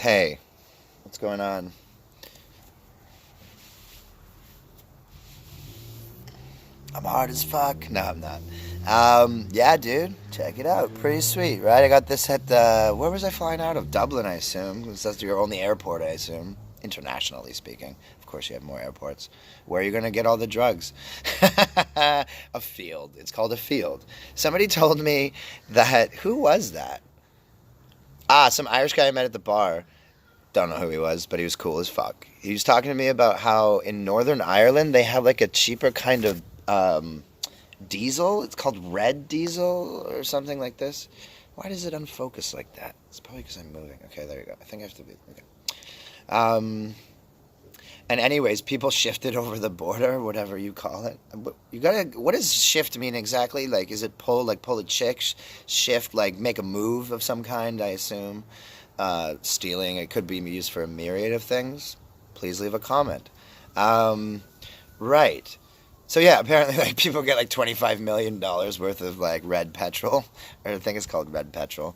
Hey, what's going on? I'm hard as fuck. No, I'm not. Yeah, dude, check it out. Pretty sweet, right? I got this at where was I flying out of? Dublin, I assume. 'Cause that's your only airport, I assume. Internationally speaking. Of course, you have more airports. Where are you going to get all the drugs? A field. It's called a field. Somebody told me that. Who was that? Some Irish guy I met at the bar. Don't know who he was, but he was cool as fuck. He was talking to me about how in Northern Ireland they have like a cheaper kind of diesel. It's called red diesel or something like this. Why does it unfocus like that? It's probably because I'm moving. Okay, there you go. I think I have to be. Okay. Um, and anyways, people shifted over the border, whatever you call it. You gotta. What does shift mean exactly? Like, is it pull? Like pull a chick? Shift? Like make a move of some kind? I assume. Stealing. It could be used for a myriad of things. Please leave a comment. Um, right. So yeah, apparently like people get like $25 million worth of like red petrol, or I think it's called red petrol,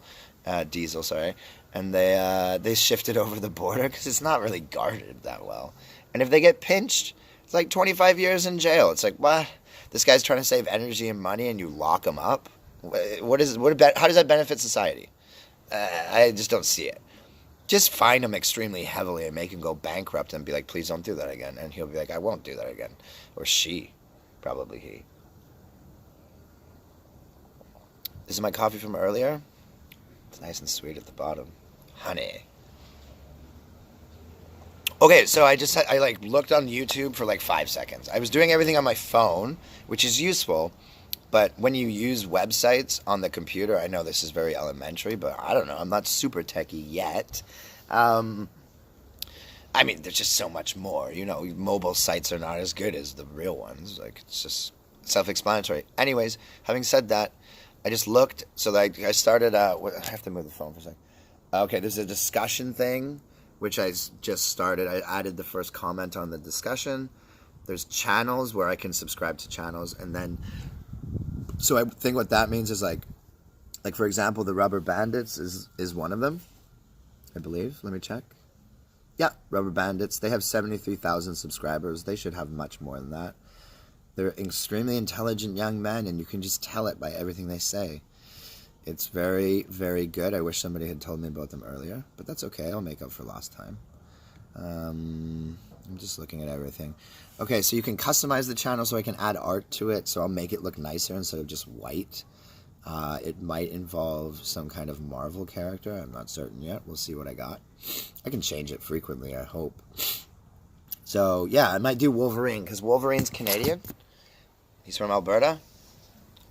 diesel. Sorry, and they shift it over the border because it's not really guarded that well. And if they get pinched, it's like 25 years in jail. It's like what? This guy's trying to save energy and money, and you lock him up. What is what? How does that benefit society? I just don't see it. Just fine him extremely heavily and make him go bankrupt and be like, please don't do that again. And he'll be like, I won't do that again. Or she. Probably he. This is my coffee from earlier. It's nice and sweet at the bottom. Honey. Okay, so I like looked on YouTube for like 5 seconds. I was doing everything on my phone, which is useful. But when you use websites on the computer, I know this is very elementary, but I don't know. I'm not super techie yet. Um, I mean, there's just so much more. You know, mobile sites are not as good as the real ones. Like, it's just self-explanatory. Anyways, having said that, I just looked. So that I started. I have to move the phone for a second. Okay, there's a discussion thing, which just started. I added the first comment on the discussion. There's channels where I can subscribe to channels, and then. So I think what that means is like for example, the Rubber Bandits is one of them, I believe. Let me check. Yeah, Rubber Bandits. They have 73,000 subscribers. They should have much more than that. They're extremely intelligent young men, and you can just tell it by everything they say. It's very, very good. I wish somebody had told me about them earlier, but that's okay. I'll make up for lost time. I'm just looking at everything. Okay, so you can customize the channel so I can add art to it, so I'll make it look nicer instead of just white. It might involve some kind of Marvel character. I'm not certain yet. We'll see what I got. I can change it frequently, I hope. So, yeah, I might do Wolverine, because Wolverine's Canadian. He's from Alberta.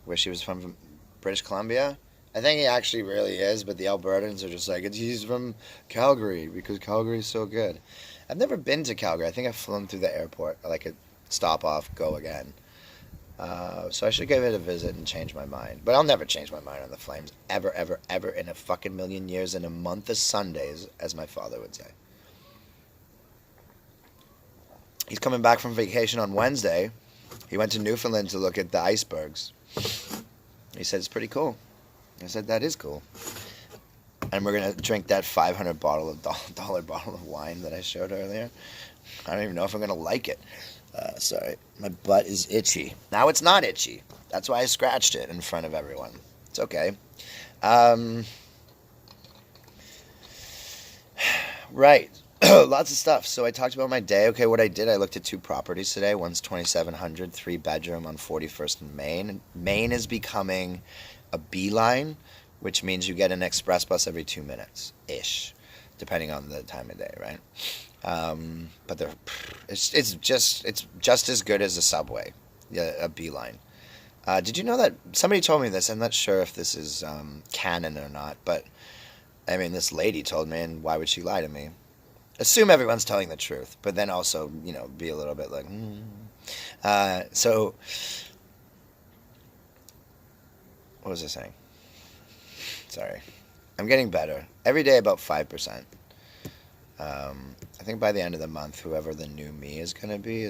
Wish he was from British Columbia. I think he actually really is, but the Albertans are just like, he's from Calgary, because Calgary is so good. I've never been to Calgary. I think I've flown through the airport. I like a stop off, go again. So I should give it a visit and change my mind. But I'll never change my mind on the Flames. Ever, ever, ever in a fucking million years in a month of Sundays, as my father would say. He's coming back from vacation on Wednesday. He went to Newfoundland to look at the icebergs. He said it's pretty cool. I said that is cool. And we're going to drink that $500 bottle of wine that I showed earlier. I don't even know if I'm going to like it. Sorry, my butt is itchy. Now it's not itchy. That's why I scratched it in front of everyone. It's okay. Right. Lots of stuff. So I talked about my day. Okay, what I did, I looked at 2 properties today. One's 2,700, 3-bedroom on 41st and Main. Main is becoming a beeline, which means you get an express bus every 2 minutes-ish, depending on the time of day, right? But it's just as good as a subway, a beeline. Did you know that somebody told me this? I'm not sure if this is canon or not, but I mean, this lady told me, and why would she lie to me? Assume everyone's telling the truth, but then also, be a little bit like, So, what was I saying? Sorry. I'm getting better. Every day about 5%. I think by the end of the month, whoever the new me is going to be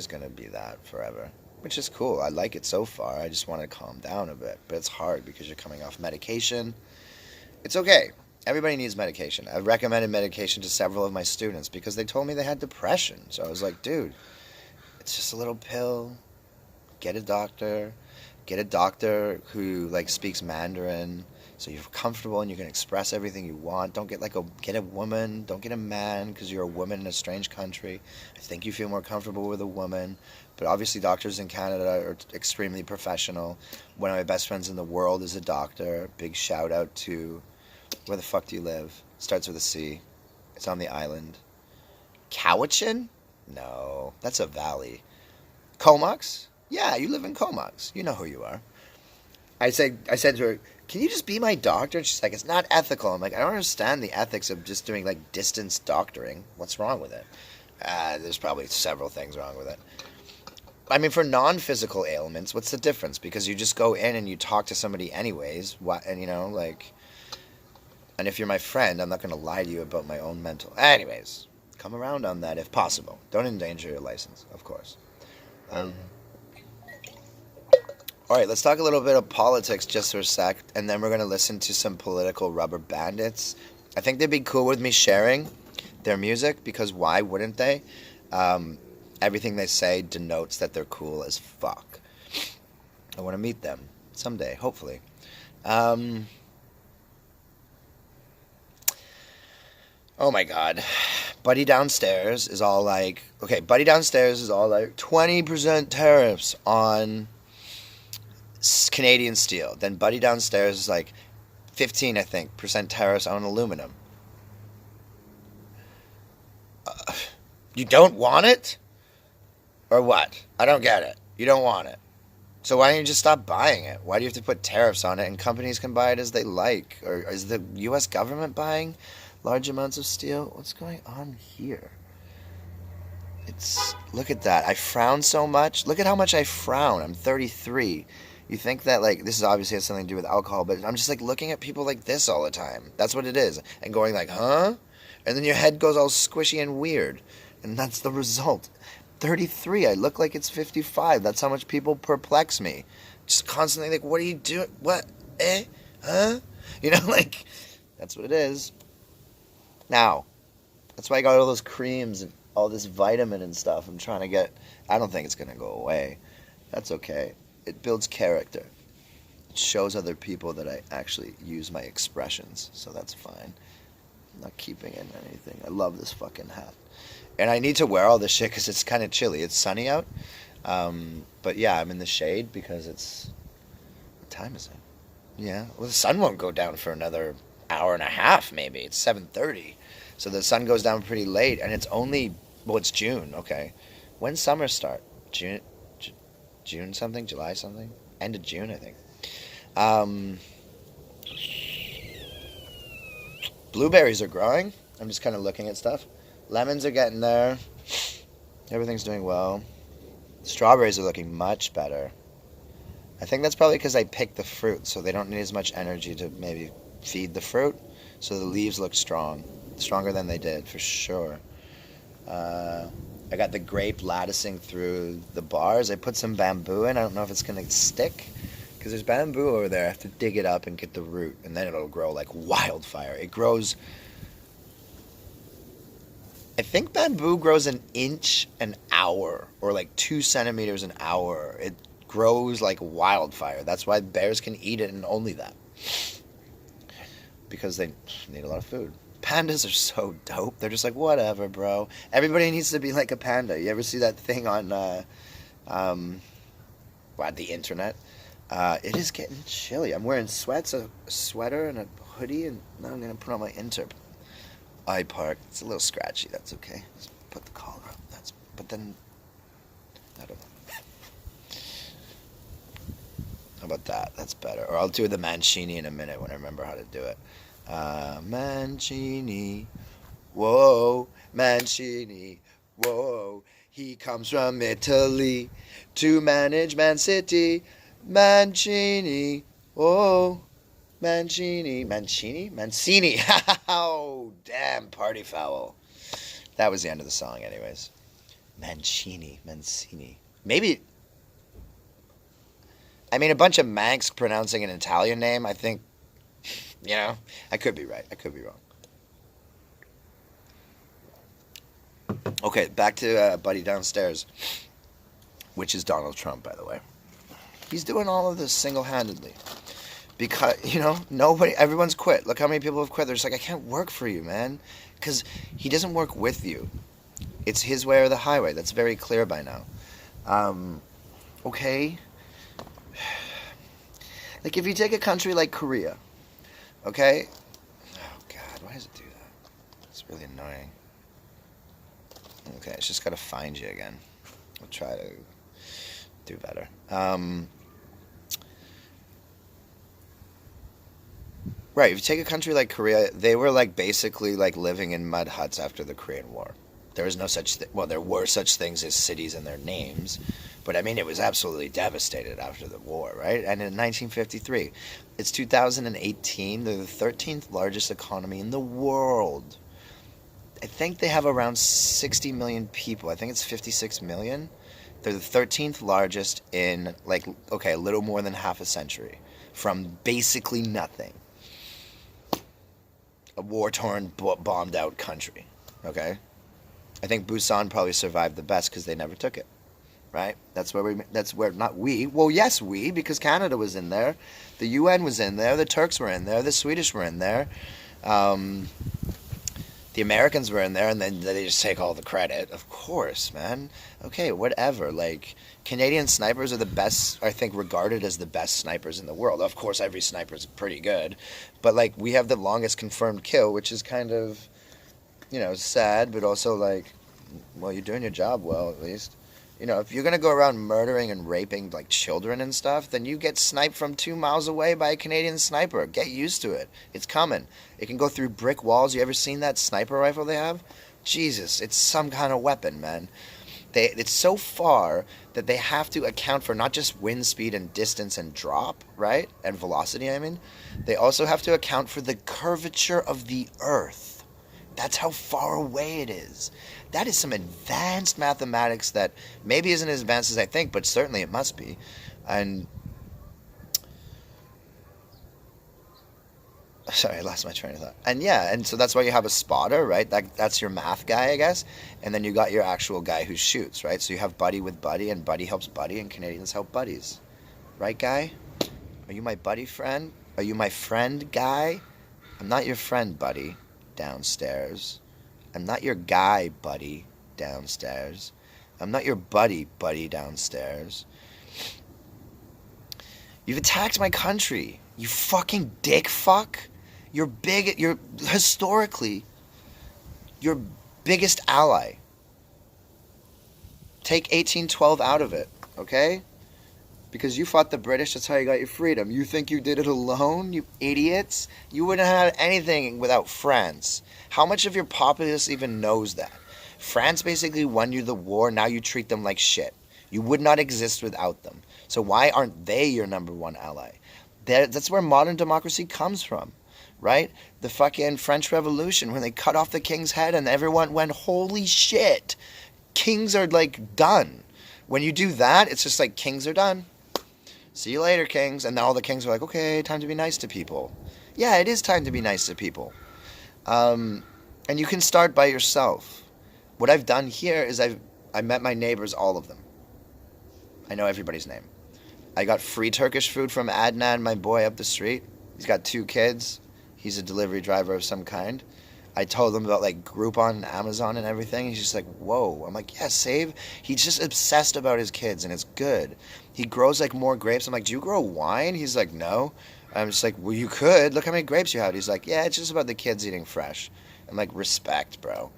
that forever. Which is cool. I like it so far. I just want to calm down a bit. But it's hard because you're coming off medication. It's okay. Everybody needs medication. I've recommended medication to several of my students because they told me they had depression. So I was like, dude, it's just a little pill. Get a doctor. Get a doctor who like speaks Mandarin, so you're comfortable and you can express everything you want. Don't get a woman. Don't get a man because you're a woman in a strange country. I think you feel more comfortable with a woman. But obviously, doctors in Canada are extremely professional. One of my best friends in the world is a doctor. Big shout out to where the fuck do you live? Starts with a C. It's on the island. Cowichan? No, that's a valley. Comox? Yeah, you live in Comox. You know who you are. I said to her, can you just be my doctor? And she's like, it's not ethical. I'm like, I don't understand the ethics of just doing like distance doctoring. What's wrong with it? There's probably several things wrong with it. I mean, for non-physical ailments, what's the difference? Because you just go in and you talk to somebody anyways. And you know, like, and if you're my friend, I'm not going to lie to you about my own mental. Anyways, come around on that if possible. Don't endanger your license, of course. All right, let's talk a little bit of politics just for a sec, and then we're going to listen to some political rubber bandits. I think they'd be cool with me sharing their music, because why wouldn't they? Everything they say denotes that they're cool as fuck. I want to meet them someday, hopefully. Oh my God. Buddy Downstairs is all like, 20% tariffs on Canadian steel. Then Buddy Downstairs is like 15, I think, percent tariffs on aluminum. You don't want it? Or what? I don't get it. You don't want it. So why don't you just stop buying it? Why do you have to put tariffs on it and companies can buy it as they like? Or is the U.S. government buying large amounts of steel? What's going on here? Look at that. I frown so much. Look at how much I frown. I'm 33. You think that, like, this is obviously has something to do with alcohol, but I'm just, like, looking at people like this all the time. That's what it is. And going like, huh? And then your head goes all squishy and weird. And that's the result. 33. I look like it's 55. That's how much people perplex me. Just constantly like, what are you doing? What? Huh? You know, like, that's what it is. Now, that's why I got all those creams and all this vitamin and stuff. I don't think it's going to go away. That's okay. It builds character. It shows other people that I actually use my expressions, so that's fine. I'm not keeping in anything. I love this fucking hat. And I need to wear all this shit because it's kind of chilly. It's sunny out. But yeah, I'm in the shade because it's... What time is it? Yeah. Well, the sun won't go down for another hour and a half, maybe. It's 7:30. So the sun goes down pretty late, and it's only... Well, it's June, okay. When's summer start? June something? July something? End of June, I think. Blueberries are growing. I'm just kind of looking at stuff. Lemons are getting there. Everything's doing well. Strawberries are looking much better. I think that's probably because I picked the fruit, so they don't need as much energy to maybe feed the fruit. So the leaves look strong. Stronger than they did, for sure. I got the grape latticing through the bars. I put some bamboo in. I don't know if it's going to stick, because there's bamboo over there. I have to dig it up and get the root, and then it'll grow like wildfire. It grows... I think bamboo grows an inch an hour, or like 2 centimeters an hour. It grows like wildfire. That's why bears can eat it, and only that. Because they need a lot of food. Pandas are so dope. They're just like, whatever, bro. Everybody needs to be like a panda. You ever see that thing on the internet? It is getting chilly. I'm wearing a sweater and a hoodie, and now I'm going to put on my eye part. It's a little scratchy. That's okay. Let's put the collar up. But then, I don't know. How about that? That's better. Or I'll do the Mancini in a minute when I remember how to do it. Mancini, whoa, Mancini, whoa. He comes from Italy to manage Man City. Mancini, whoa. Mancini. Oh, damn, party foul. That was the end of the song, anyways. Mancini. Maybe. I mean, a bunch of Mancs pronouncing an Italian name. I think You know, I could be right. I could be wrong. Okay, back to Buddy downstairs, which is Donald Trump, by the way. He's doing all of this single-handedly because nobody, everyone's quit. Look how many people have quit. They're just like, I can't work for you, man, because he doesn't work with you. It's his way or the highway. That's very clear by now. Okay, like if you take a country like Korea, okay. Oh God, why does it do that? It's really annoying. Okay, it's just gotta find you again. I'll try to do better. Right, if you take a country like Korea, they were like basically like living in mud huts after the Korean War. There was no such well, there were such things as cities and their names, but I mean it was absolutely devastated after the war, right? And in 1953, it's 2018, they're the 13th largest economy in the world. I think they have around 60 million people. I think it's 56 million. They're the 13th largest in like okay, a little more than half a century from basically nothing. A war-torn, bombed-out country, okay? I think Busan probably survived the best because they never took it, right? Not we, well, yes, we, because Canada was in there, the UN was in there, the Turks were in there, the Swedish were in there, the Americans were in there, and then they just take all the credit. Of course, man. Okay, whatever. Like, Canadian snipers are the best, I think, regarded as the best snipers in the world. Of course, every sniper is pretty good. But, like, we have the longest confirmed kill, which is kind of, sad, but also, like, well, you're doing your job well, at least. If you're going to go around murdering and raping, like, children and stuff, then you get sniped from 2 miles away by a Canadian sniper. Get used to it. It's coming. It can go through brick walls. You ever seen that sniper rifle they have? Jesus, it's some kind of weapon, man. It's so far that they have to account for not just wind speed and distance and drop, right? And velocity, I mean. They also have to account for the curvature of the Earth. That's how far away it is. That is some advanced mathematics that maybe isn't as advanced as I think, but certainly it must be. And sorry, I lost my train of thought. And yeah, and so that's why you have a spotter, right? That's your math guy, I guess. And then you got your actual guy who shoots, right? So you have buddy with buddy, and buddy helps buddy, and Canadians help buddies. Right, guy? Are you my buddy friend? Are you my friend, guy? I'm not your friend, buddy, downstairs. I'm not your guy, buddy, downstairs. I'm not your buddy, buddy, downstairs. You've attacked my country, you fucking dick fuck. You're historically, your biggest ally. Take 1812 out of it, okay? Because you fought the British, that's how you got your freedom. You think you did it alone, you idiots? You wouldn't have had anything without France. How much of your populace even knows that? France basically won you the war, now you treat them like shit. You would not exist without them. So why aren't they your number one ally? That's where modern democracy comes from, right? The fucking French Revolution, when they cut off the king's head and everyone went, holy shit, kings are like done. When you do that, it's just like, kings are done. See you later, kings. And then all the kings are like, okay, time to be nice to people. Yeah, it is time to be nice to people. And you can start by yourself. What I've done here is I met my neighbors, all of them. I know everybody's name. I got free Turkish food from Adnan, my boy up the street. He's got 2 kids. He's a delivery driver of some kind. I told him about like Groupon and Amazon and everything. He's just like, whoa. I'm like, yeah, save. He's just obsessed about his kids and it's good. He grows like more grapes. I'm like, do you grow wine? He's like, no. I'm just like, well, you could. Look how many grapes you have. He's like, yeah, it's just about the kids eating fresh. I'm like, respect, bro.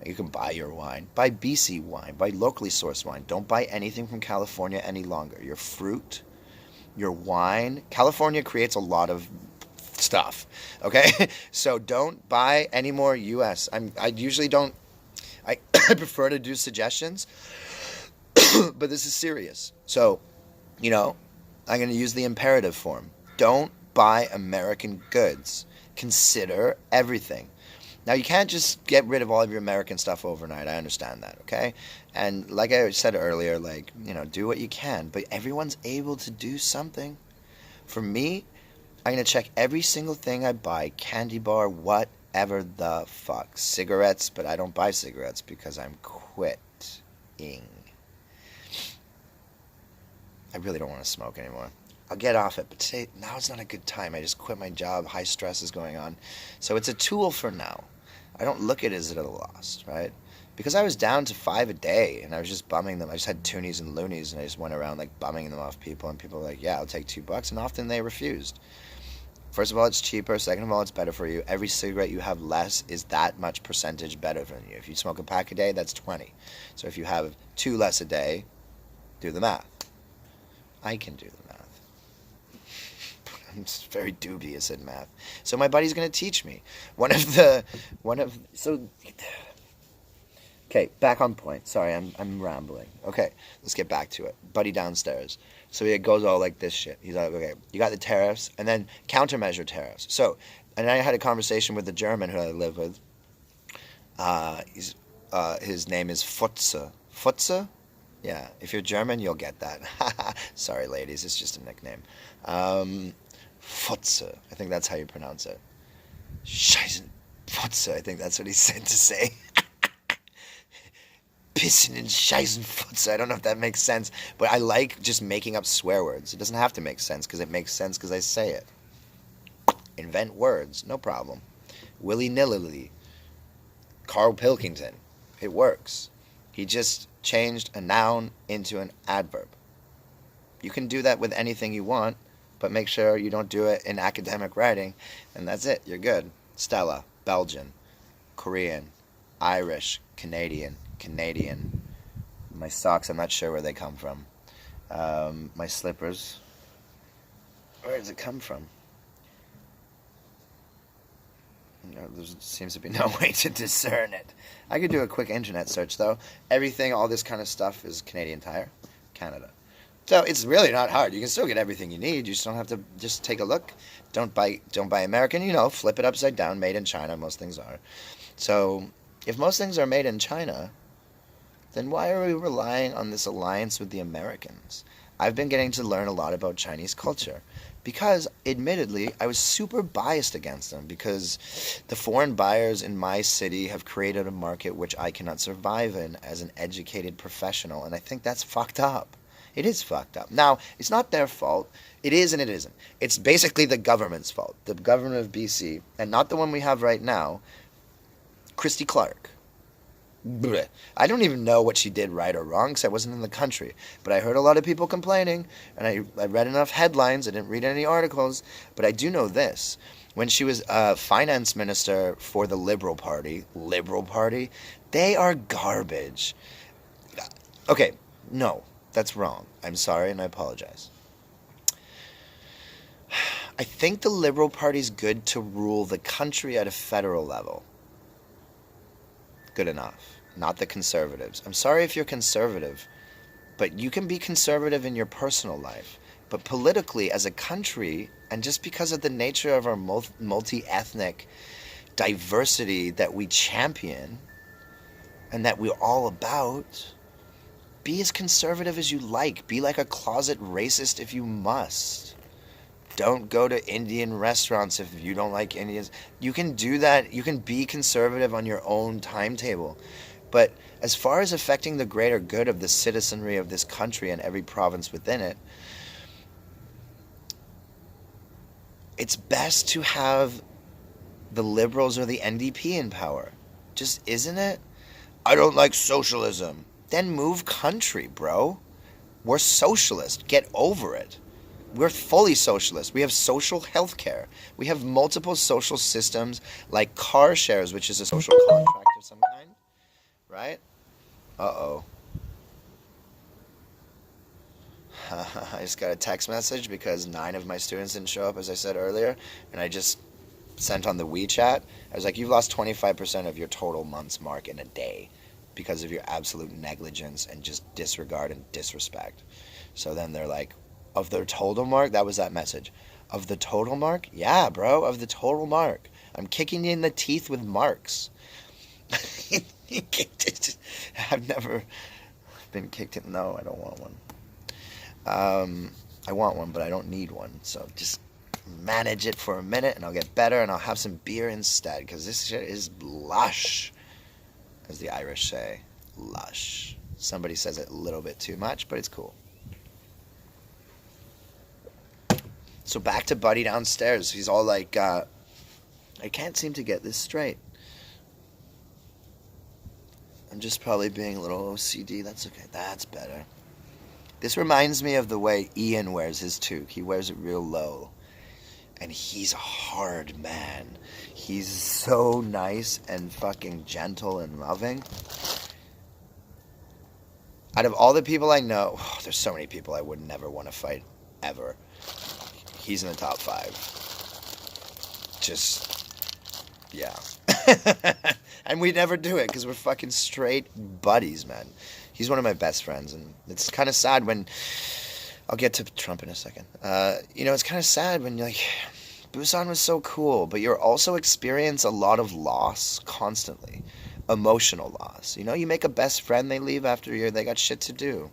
You can buy your wine. Buy BC wine. Buy locally sourced wine. Don't buy anything from California any longer. Your fruit, your wine. California creates a lot of stuff, okay? So don't buy any more U.S. I usually don't. I prefer to do suggestions, but this is serious. So, I'm going to use the imperative form. Don't buy American goods. Consider everything. Now, you can't just get rid of all of your American stuff overnight. I understand that, okay? And like I said earlier, do what you can. But everyone's able to do something. For me, I'm going to check every single thing I buy, candy bar, whatever the fuck. Cigarettes, but I don't buy cigarettes because I'm quitting. I really don't want to smoke anymore. I'll get off it, but today, now it's not a good time. I just quit my job. High stress is going on. So it's a tool for now. I don't look at it as a loss, right? Because I was down to 5 a day, and I was just bumming them. I just had toonies and loonies, and I just went around like bumming them off people, and people were like, yeah, I'll take $2, and often they refused. First of all, it's cheaper. Second of all, it's better for you. Every cigarette you have less is that much percentage better than you. If you smoke a pack a day, that's 20. So if you have 2 less a day, do the math. I can do the math. I'm just very dubious at math. So my buddy's going to teach me. Okay, back on point. Sorry, I'm rambling. Okay, let's get back to it. Buddy downstairs. So he goes all like this shit. He's like, okay, you got the tariffs, and then countermeasure tariffs. So, and I had a conversation with the German who I live with. His name is Futze. Futze? Yeah, if you're German, you'll get that. Sorry, ladies, it's just a nickname. Futze, I think that's how you pronounce it. Scheißen Futze, I think that's what he said to say. Pissen and Scheißen Futze. I don't know if that makes sense, but I like just making up swear words. It doesn't have to make sense because it makes sense because I say it. Invent words, no problem. Willy-nilly. Carl Pilkington. It works. He just changed a noun into an adverb. You can do that with anything you want, but make sure you don't do it in academic writing, and that's it. You're good. Stella, Belgian, Korean, Irish, Canadian. My socks, I'm not sure where they come from. My slippers, where does it come from? There seems to be no way to discern it. I could do a quick internet search, though. Everything, all this kind of stuff is Canadian Tire, Canada. So it's really not hard. You can still get everything you need. You just don't have to just take a look. Don't buy American, flip it upside down, made in China. Most things are. So if most things are made in China, then why are we relying on this alliance with the Americans? I've been getting to learn a lot about Chinese culture because, admittedly, I was super biased against them because the foreign buyers in my city have created a market which I cannot survive in as an educated professional, and I think that's fucked up. It is fucked up. Now, it's not their fault. It is and it isn't. It's basically the government's fault. The government of BC, and not the one we have right now, Christy Clark. Blech. I don't even know what she did right or wrong because I wasn't in the country. But I heard a lot of people complaining, and I read enough headlines. I didn't read any articles. But I do know this. When she was finance minister for the Liberal Party, they are garbage. Okay, no, that's wrong. I'm sorry and I apologize. I think the Liberal Party's good to rule the country at a federal level. Good enough. Not the conservatives. I'm sorry if you're conservative, but you can be conservative in your personal life. But politically, as a country, and just because of the nature of our multi-ethnic diversity that we champion and that we're all about, be as conservative as you like. Be like a closet racist if you must. Don't go to Indian restaurants if you don't like Indians. You can do that. You can be conservative on your own timetable. But as far as affecting the greater good of the citizenry of this country and every province within it, it's best to have the Liberals or the NDP in power. Just isn't it? I don't like socialism. Then move country, bro. We're socialist. Get over it. We're fully socialist. We have social health care. We have multiple social systems like car shares, which is a social contract of some kind. Right? Uh-oh. I just got a text message because 9 of my students didn't show up, as I said earlier, and I just sent on the WeChat. I was like, you've lost 25% of your total month's mark in a day because of your absolute negligence and just disregard and disrespect. So then they're like, of their total mark? That was that message. Of the total mark? Yeah, bro, of the total mark. I'm kicking you in the teeth with marks. I've never been kicked in. No, I don't want one. I want one, but I don't need one. So just manage it for a minute, and I'll get better, and I'll have some beer instead, because this shit is lush, as the Irish say. Lush. Somebody says it a little bit too much, but it's cool. So back to Buddy downstairs. He's all like, I can't seem to get this straight. I'm just probably being a little OCD. That's okay. That's better. This reminds me of the way Ian wears his toque. He wears it real low. And he's a hard man. He's so nice and fucking gentle and loving. Out of all the people I know, there's so many people I would never want to fight, ever. He's in the top 5. Just, yeah. And we never do it because we're fucking straight buddies, man. He's one of my best friends, and it's kind of sad when... I'll get to Trump in a second. It's kind of sad when you're like... Busan was so cool, but you're also experience a lot of loss constantly. Emotional loss. You make a best friend, they leave after a year, they got shit to do.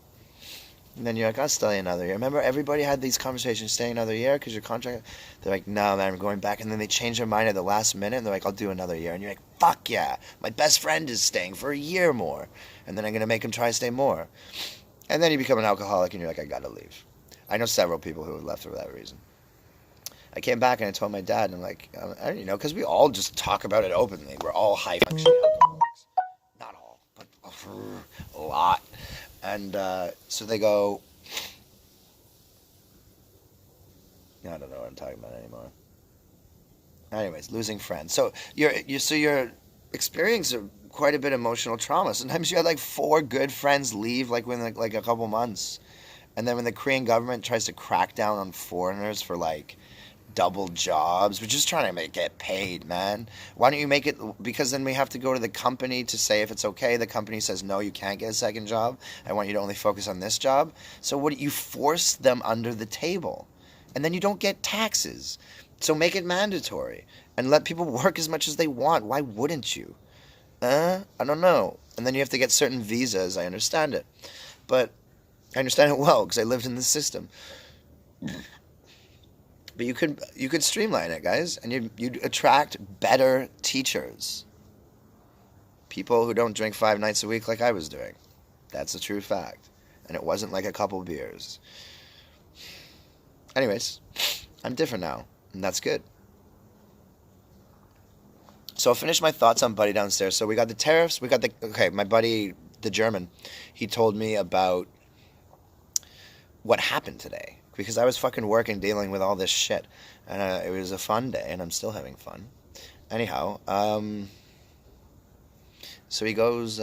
And then you're like, I'll stay another year. Remember, everybody had these conversations, stay another year because your contract... They're like, no, man, I'm going back. And then they change their mind at the last minute, and they're like, I'll do another year. And you're like, fuck yeah, my best friend is staying for a year more. And then I'm going to make him try to stay more. And then you become an alcoholic, and you're like, I got to leave. I know several people who have left for that reason. I came back, and I told my dad, and I'm like, I don't know, because we all just talk about it openly. We're all high-functioning alcoholics. Not all, but a lot. And so they go, I don't know what I'm talking about anymore. Anyways, losing friends. So you're experiencing quite a bit of emotional trauma. Sometimes you had like 4 good friends leave like within like a couple months. And then when the Korean government tries to crack down on foreigners for like double jobs, we're just trying to get paid, man. Why don't you make it, because then we have to go to the company to say if it's okay. The company says, no, you can't get a second job. I want you to only focus on this job. So what, you force them under the table, and then you don't get taxes. So make it mandatory and let people work as much as they want. Why wouldn't you? I don't know. And then you have to get certain visas. I understand it, but I understand it well because I lived in the system. But you could streamline it, guys, and you'd attract better teachers. People who don't drink 5 nights a week like I was doing. That's a true fact. And it wasn't like a couple beers. Anyways, I'm different now, and that's good. So I'll finish my thoughts on Buddy downstairs. So we got the tariffs, my buddy, the German, he told me about what happened today. Because I was fucking working, dealing with all this shit. And it was a fun day, and I'm still having fun. Anyhow, so he goes...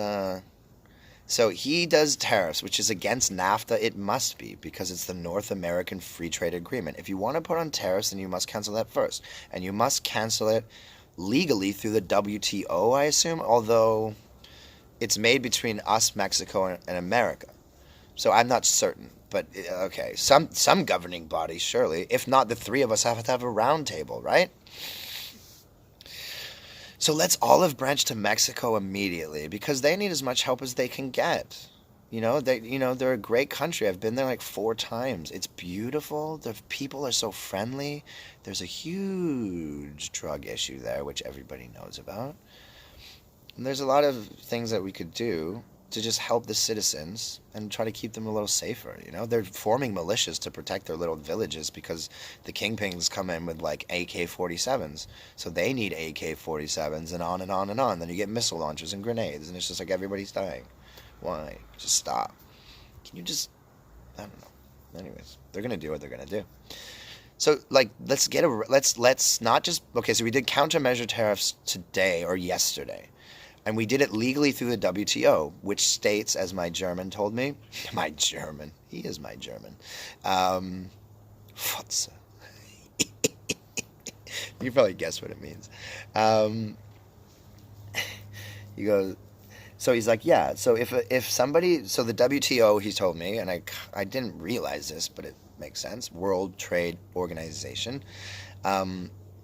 so he does tariffs, which is against NAFTA. It must be, because it's the North American Free Trade Agreement. If you want to put on tariffs, then you must cancel that first. And you must cancel it legally through the WTO, I assume, although it's made between us, Mexico, and America. So I'm not certain. But, okay, some governing body, surely. If not, the 3 of us have to have a round table, right? So let's olive branch to Mexico immediately, because they need as much help as they can get. They're a great country. I've been there like 4 times. It's beautiful. The people are so friendly. There's a huge drug issue there, which everybody knows about. And there's a lot of things that we could do to just help the citizens and try to keep them a little safer. They're forming militias to protect their little villages because the kingpins come in with like AK-47s. So they need AK-47s and on and on and on. Then you get missile launchers and grenades, and it's just like everybody's dying. Why? Just stop. Can you just... I don't know. Anyways, they're going to do what they're going to do. So, like, let's not just... Okay, so we did countermeasure tariffs today or yesterday. And we did it legally through the WTO, which states, as my German told me, he is my German, Fotze. You probably guess what it means. He goes, so he's like, yeah, so if somebody, so the WTO, he told me, and I didn't realize this, but it makes sense, World Trade Organization,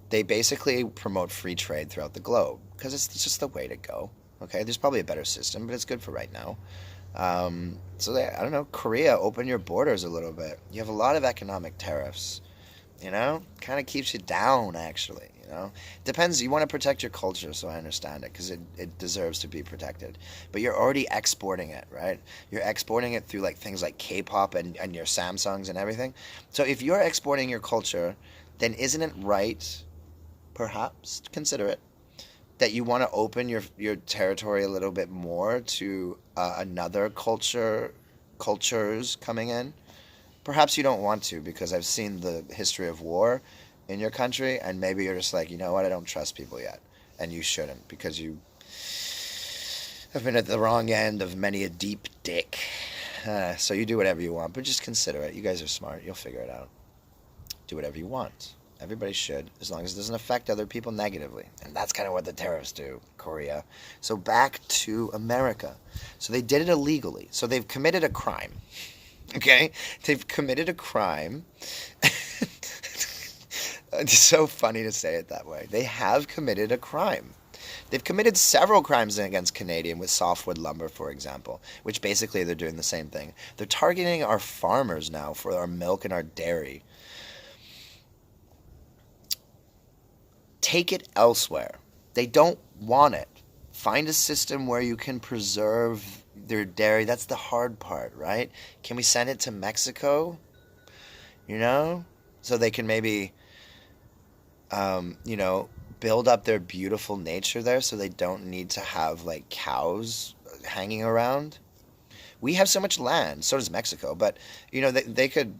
they basically promote free trade throughout the globe because it's just the way to go. Okay, there's probably a better system, but it's good for right now. I don't know, Korea, open your borders a little bit. You have a lot of economic tariffs. You know, kind of keeps you down, actually. You know, depends. You want to protect your culture, so I understand it because it deserves to be protected. But you're already exporting it, right? You're exporting it through like things like K-pop and your Samsungs and everything. So if you're exporting your culture, then isn't it right, perhaps consider it, that you want to open your territory a little bit more to another cultures coming in? Perhaps you don't want to because I've seen the history of war in your country, and maybe you're just like, you know what, I don't trust people yet, and you shouldn't because you have been at the wrong end of many a deep dick. So you do whatever you want, but just consider it. You guys are smart. You'll figure it out. Do whatever you want. Everybody should, as long as it doesn't affect other people negatively. And that's kind of what the tariffs do, Korea. So back to America. So they did it illegally. So they've committed a crime. Okay? They've committed a crime. It's so funny to say it that way. They have committed a crime. They've committed several crimes against Canadian with softwood lumber, for example, which basically they're doing the same thing. They're targeting our farmers now for our milk and our dairy. Take it elsewhere. They don't want it. Find a system where you can preserve their dairy. That's the hard part, right? Can we send it to Mexico? You know? So they can maybe, build up their beautiful nature there so they don't need to have, like, cows hanging around. We have so much land. So does Mexico. But, they could,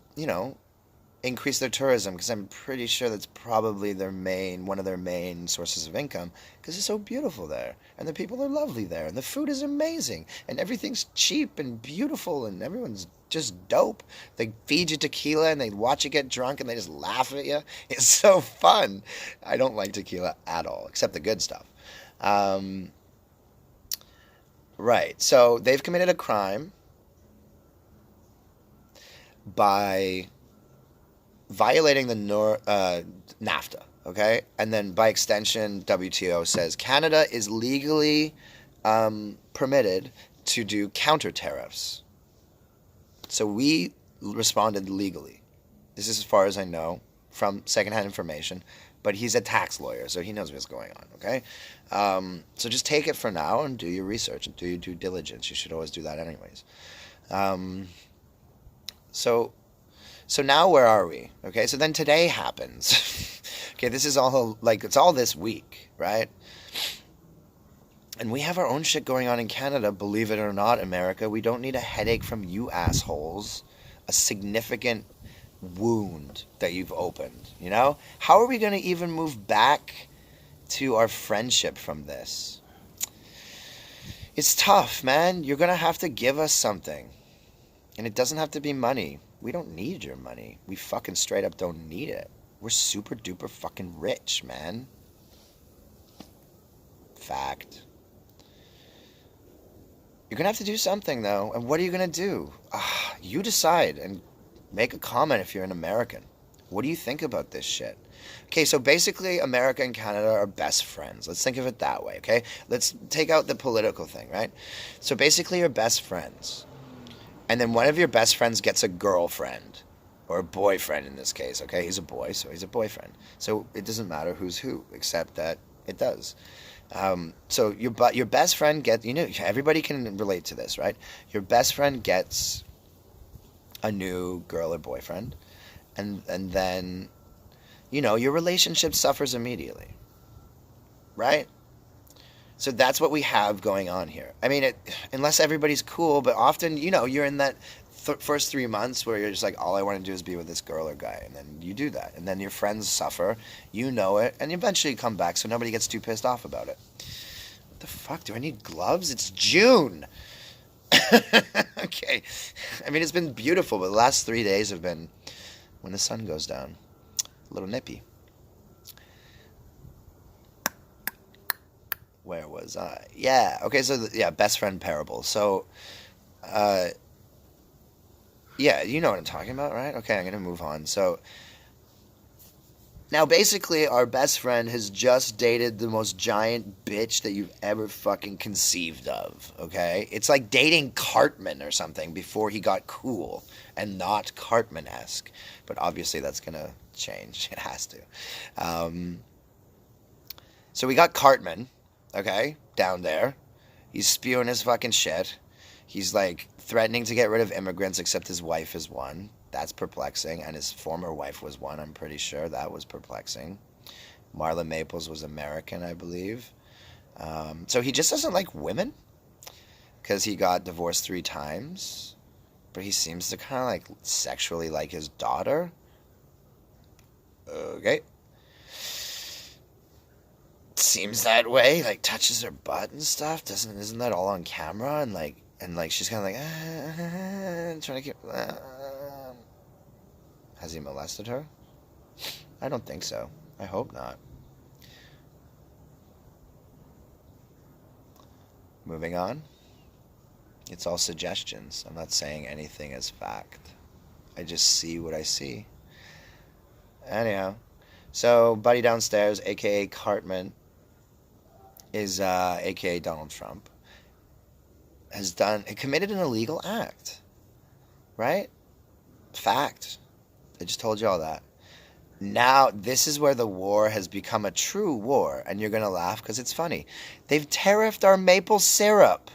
increase their tourism because I'm pretty sure that's probably one of their main sources of income because it's so beautiful there and the people are lovely there and the food is amazing and everything's cheap and beautiful and everyone's just dope. They feed you tequila and they watch you get drunk and they just laugh at you. It's so fun. I don't like tequila at all except the good stuff. Right. So they've committed a crime by violating the NAFTA, okay? And then by extension, WTO says Canada is legally permitted to do counter tariffs. So we responded legally. This is as far as I know from secondhand information, but he's a tax lawyer, so he knows what's going on, okay? So just take it for now and do your research and do your due diligence. You should always do that anyways. So now where are we? Okay, so then today happens. Okay, this is all, like, it's all this week, right? And we have our own shit going on in Canada, believe it or not, America. We don't need a headache from you assholes. A significant wound that you've opened, you know? How are we going to even move back to our friendship from this? It's tough, man. You're going to have to give us something. And it doesn't have to be money. We don't need your money. We fucking straight up don't need it. We're super duper fucking rich, man. Fact. You're gonna have to do something, though. And what are you gonna do? You decide and make a comment if you're an American. What do you think about this shit? Okay, so basically America and Canada are best friends. Let's think of it that way, okay? Let's take out the political thing, right? So basically you're best friends. And then one of your best friends gets a girlfriend, or a boyfriend in this case, okay? He's a boy, so he's a boyfriend. So it doesn't matter who's who, except that it does. So your best friend gets, everybody can relate to this, right? Your best friend gets a new girl or boyfriend, and then, your relationship suffers immediately, right? So that's what we have going on here. I mean, unless everybody's cool, but often, you're in that first 3 months where you're just like, all I want to do is be with this girl or guy. And then you do that. And then your friends suffer. You know it. And eventually you come back so nobody gets too pissed off about it. What the fuck? Do I need gloves? It's June. Okay. I mean, it's been beautiful, but the last 3 days have been, when the sun goes down, a little nippy. Where was I? Yeah. Okay. So best friend parable. So, yeah, you know what I'm talking about, right? Okay, I'm gonna move on. So, Now, basically, our best friend has just dated the most giant bitch that you've ever fucking conceived of, okay? It's like dating Cartman or something before he got cool and not Cartman-esque. But obviously, that's gonna change. It has to. Um, so we got Cartman, okay, down there. He's spewing his fucking shit. He's like threatening to get rid of immigrants, except his wife is one. That's perplexing. And his former wife was one, I'm pretty sure. That was perplexing. Marla Maples was American, I believe. So he just doesn't like women because he got divorced 3 times. But he seems to kind of like sexually like his daughter. Okay. Seems that way. Like touches her butt and stuff. Isn't that all on camera? And like she's kind of like trying to keep. Has he molested her? I don't think so. I hope not. Moving on. It's all suggestions. I'm not saying anything as fact. I just see what I see. Anyhow, so buddy downstairs, aka Cartman, is aka Donald Trump, has committed an illegal act. Right? Fact. I just told you all that. Now, this is where the war has become a true war, and you're going to laugh because it's funny. They've tariffed our maple syrup.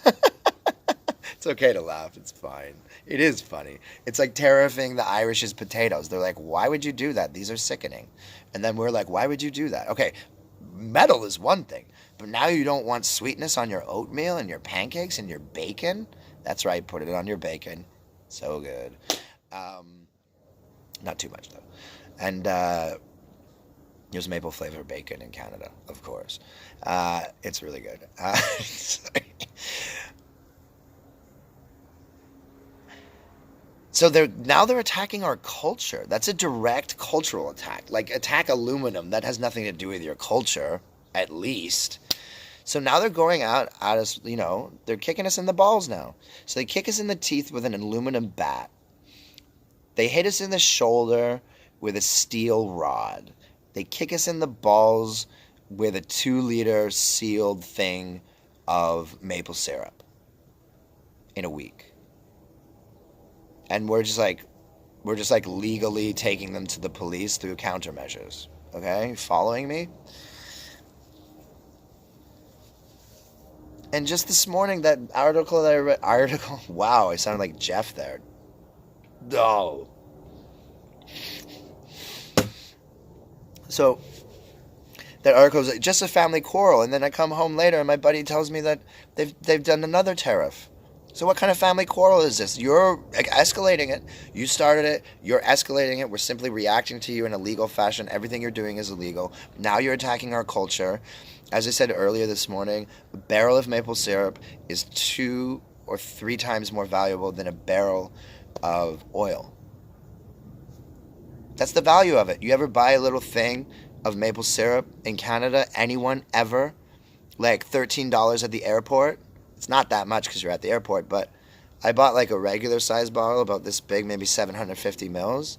It's okay to laugh. It's fine. It is funny. It's like tariffing the Irish's potatoes. They're like, why would you do that? These are sickening. And then we're like, why would you do that? Okay, metal is one thing, but now you don't want sweetness on your oatmeal and your pancakes and your bacon? That's right, put it on your bacon. So good. Not too much, though. And there's maple flavor bacon in Canada, of course. It's really good. So they're attacking our culture. That's a direct cultural attack. Like, attack aluminum. That has nothing to do with your culture, at least. So now they're going out at us, they're kicking us in the balls now. So they kick us in the teeth with an aluminum bat. They hit us in the shoulder with a steel rod. They kick us in the balls with a 2-liter sealed thing of maple syrup in a week. And we're just like legally taking them to the police through countermeasures. Okay? Following me? And just this morning, that article that I read, wow, I sounded like Jeff there. Oh. So that article was just a family quarrel, and then I come home later and my buddy tells me that they've done another tariff. So what kind of family quarrel is this? You're escalating it. You started it. You're escalating it. We're simply reacting to you in a legal fashion. Everything you're doing is illegal. Now you're attacking our culture. As I said earlier this morning, a barrel of maple syrup is 2 or 3 times more valuable than a barrel of oil. That's the value of it. You ever buy a little thing of maple syrup in Canada? Anyone ever? Like $13 at the airport? It's not that much because you're at the airport, but I bought like a regular size bottle about this big, maybe 750 mils.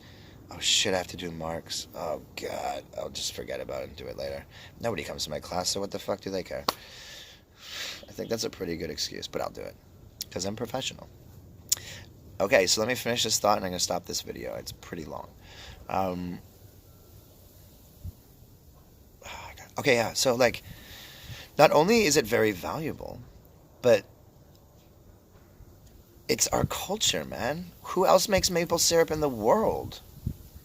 Oh shit, I have to do marks. Oh god, I'll just forget about it and do it later. Nobody comes to my class, so what the fuck do they care? I think that's a pretty good excuse, but I'll do it because I'm professional. Okay, so let me finish this thought and I'm going to stop this video. It's pretty long. Okay, yeah, so like, not only is it very valuable, but it's our culture, man. Who else makes maple syrup in the world?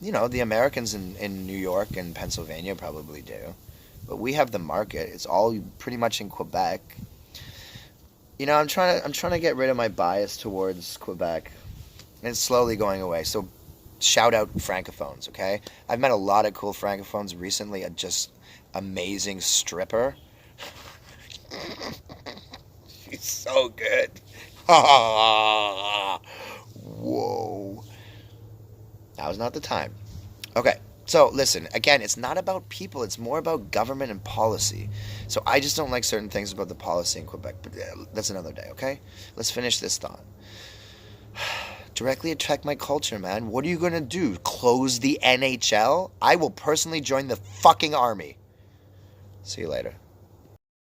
The Americans in New York and Pennsylvania probably do. But we have the market. It's all pretty much in Quebec. I'm trying to get rid of my bias towards Quebec. And it's slowly going away. So shout out Francophones, okay? I've met a lot of cool Francophones recently. A just amazing stripper. She's so good. Whoa. That was not the time. Okay, so listen, again, it's not about people. It's more about government and policy. So I just don't like certain things about the policy in Quebec. But that's another day, okay? Let's finish this thought. Directly attract my culture, man. What are you going to do? Close the NHL? I will personally join the fucking army. See you later.